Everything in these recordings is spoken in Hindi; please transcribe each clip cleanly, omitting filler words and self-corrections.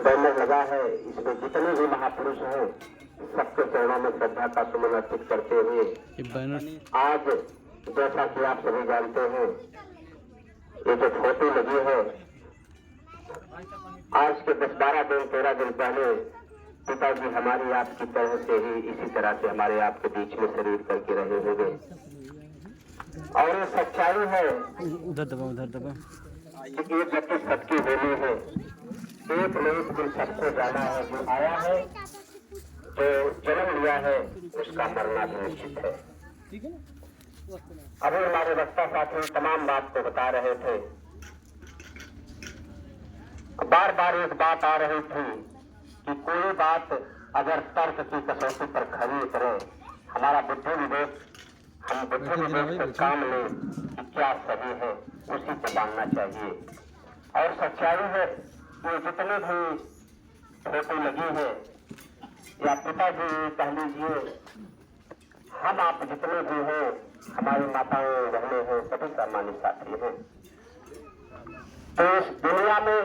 बैनर लगा है, इसमें जितने भी महापुरुष हैं सबके चरणों में श्रद्धा का सुमन अर्पित करते हुए आज जैसा कि आप सभी जानते हैं, ये जो फोटो लगी है, आज के 10-12 दिन 13 दिन पहले पिताजी हमारी आपकी तरह से ही इसी तरह से हमारे आपके बीच में शरीर करके रहे होंगे। और ये सच्चाई है कि ये जबकि सबकी होली है, एक न एक दिन सबको जाना है। जो आया है, जो जन्म लिया है, उसका मरना भी निश्चित है। अभी हमारे वक्ता साथी तमाम बात को बता रहे थे। बार बार एक बात आ रही थी कि कोई बात अगर तर्क की कसौटी पर खरी उतरे, हमारा बुद्धि विवेक, हम बुद्धि विवेक से काम लें कि क्या सही है, उसी को मानना चाहिए। और सच्चाई है कि जितने भी फोटो लगी है या पिताजी कह लीजिए, हम आप जितने भी हैं, हमारी माताएं बहने हैं, सभी सम्मानित साथी हैं। तो इस दुनिया में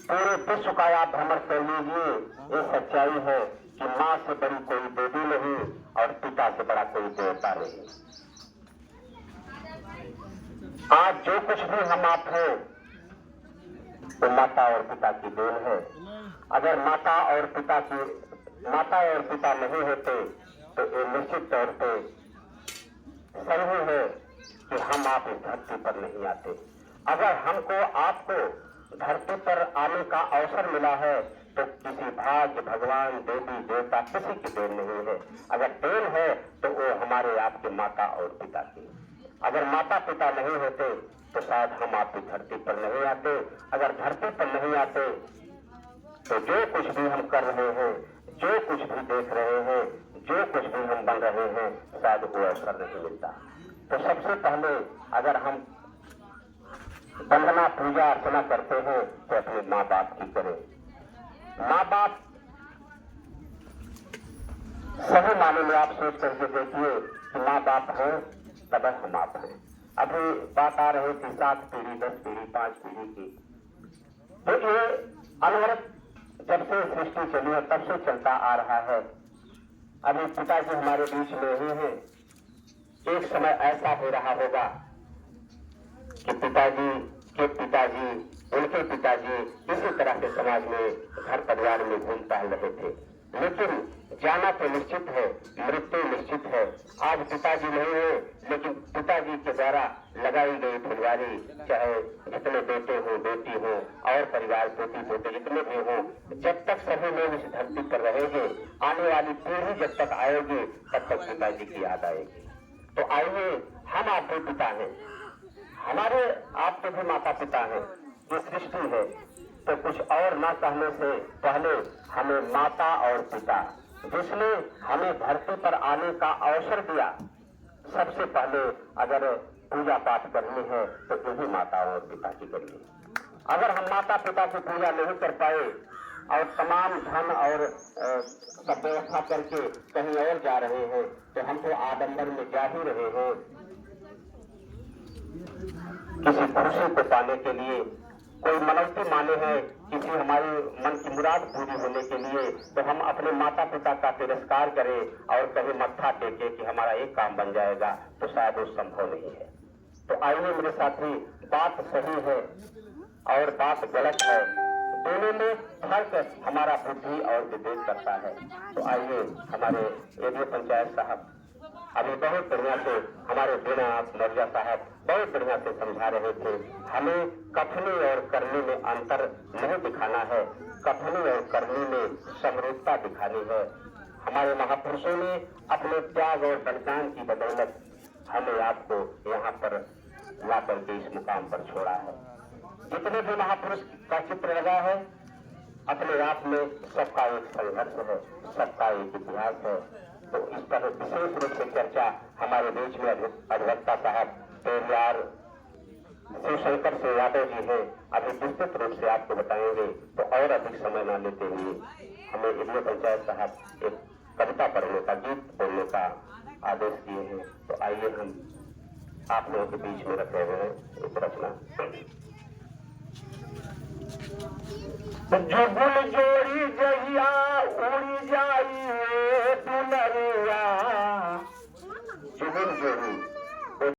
पूरे विश्व का आप भ्रमण कर लीजिए, ये सच्चाई है कि माँ से बड़ी कोई देवी नहीं और पिता से बड़ा कोई देवता नहीं। आज जो कुछ भी हम आप हैं वो माता और पिता की देन है। अगर माता और पिता नहीं होते तो ये निश्चित तौर पे सही है कि हम आप इस धरती पर नहीं आते। अगर हमको आपको धरती पर आने का अवसर मिला है तो किसी भाग्य, भगवान, देवी, देवता किसी की देन नहीं है। अगर देन है तो वो हमारे आपके माता और पिता की। अगर माता पिता नहीं होते तो शायद हम आपकी धरती पर नहीं आते। अगर धरती पर नहीं आते तो जो कुछ भी हम कर रहे हैं, जो कुछ भी देख रहे हैं, जो कुछ भी हम बन रहे हैं, शायद वो अवसर नहीं मिलता। तो सबसे पहले अगर हम वंदना, पूजा, अर्चना करते हैं तो अपने माँ बाप की करें। माँ बाप सही माने में आप सोच करके देखिए कि माँ बाप हैं तब हम आप हैं। अभी बात आ रही थी 7 पीढ़ी, 10 पीढ़ी, 5 पीढ़ी की। तो ये अनवरत जब से सृष्टि चली है तब से चलता आ रहा है। अभी पिताजी हमारे बीच में ही हैं। एक समय ऐसा हो रहा होगा कि पिताजी के पिताजी, उनके पिताजी इसी तरह से समाज में, घर परिवार में घूम टहल रहे थे। लेकिन जाना तो निश्चित है, मृत्यु निश्चित है। आज पिताजी नहीं है, लेकिन पिताजी के द्वारा लगाई गई फुलवारी, चाहे जितने बेटे हो, बेटी हो और परिवार पोती पोते जितने भी हो, जब तक सभी लोग इस धरती पर रहेंगे, आने वाली पीढ़ी जब तक आएगी तब तक पिताजी की याद आएगी। तो आइए, हम आपके पिता हैं, हमारे आपके भी माता पिता हैं। ये सृष्टि है तो कुछ और ना कहने से पहले हमें माता और पिता, जिसने हमें धरती पर आने का अवसर दिया, सबसे पहले अगर पूजा पाठ करनी है तो यही माता और पिता की करिए। अगर हम माता पिता की पूजा नहीं कर पाए और तमाम धन और सब व्यवस्था करके कहीं और जा रहे हैं तो हम तो आडंबर में जा ही रहे हैं। किसी पुरुष को पाने के लिए, कोई मनौती माने हैं किसी हमारी मन की मुराद पूरी होने के लिए, तो हम अपने माता पिता का तिरस्कार करें और कहीं मत्था टेके कि हमारा एक काम बन जाएगा, तो शायद वो संभव नहीं है। तो आइए मेरे साथी, बात सही है और बात गलत है, दोनों में फर्क हमारा बुद्धि और विवेक करता है। तो आइए, हमारे एडीओ पंचायत साहब अभी बहुत बढ़िया से, हमारे दीनानाथ मौर्य साहब बहुत बढ़िया से समझा रहे थे। हमें कथनी और करनी में अंतर नहीं दिखाना है, कथनी और करनी में समरूपता दिखानी है। हमारे महापुरुषों ने अपने त्याग और बलिदान की बदौलत हमें आपको यहाँ पर ला करके इस मुकाम पर छोड़ा है। जितने भी महापुरुष का चित्र लगा है, अपने आप में सबका एक संघर्ष है, सबका एक इतिहास है। तो इस पर विशेष रूप से चर्चा हमारे बीच में अधिवक्ता साहब पेरियार शिवशंकर से यादव जी हैं, अभी विस्तृत रूप से आपको बताएंगे। तो और अधिक समय न लेते हुए हमें एडीओ पंचायत साहब एक कविता पढ़ने का, गीत बोलने का आदेश दिए हैं। तो आइए हम आप लोगों के बीच में रखे हुए हैं एक रचना। तो जो गुण जो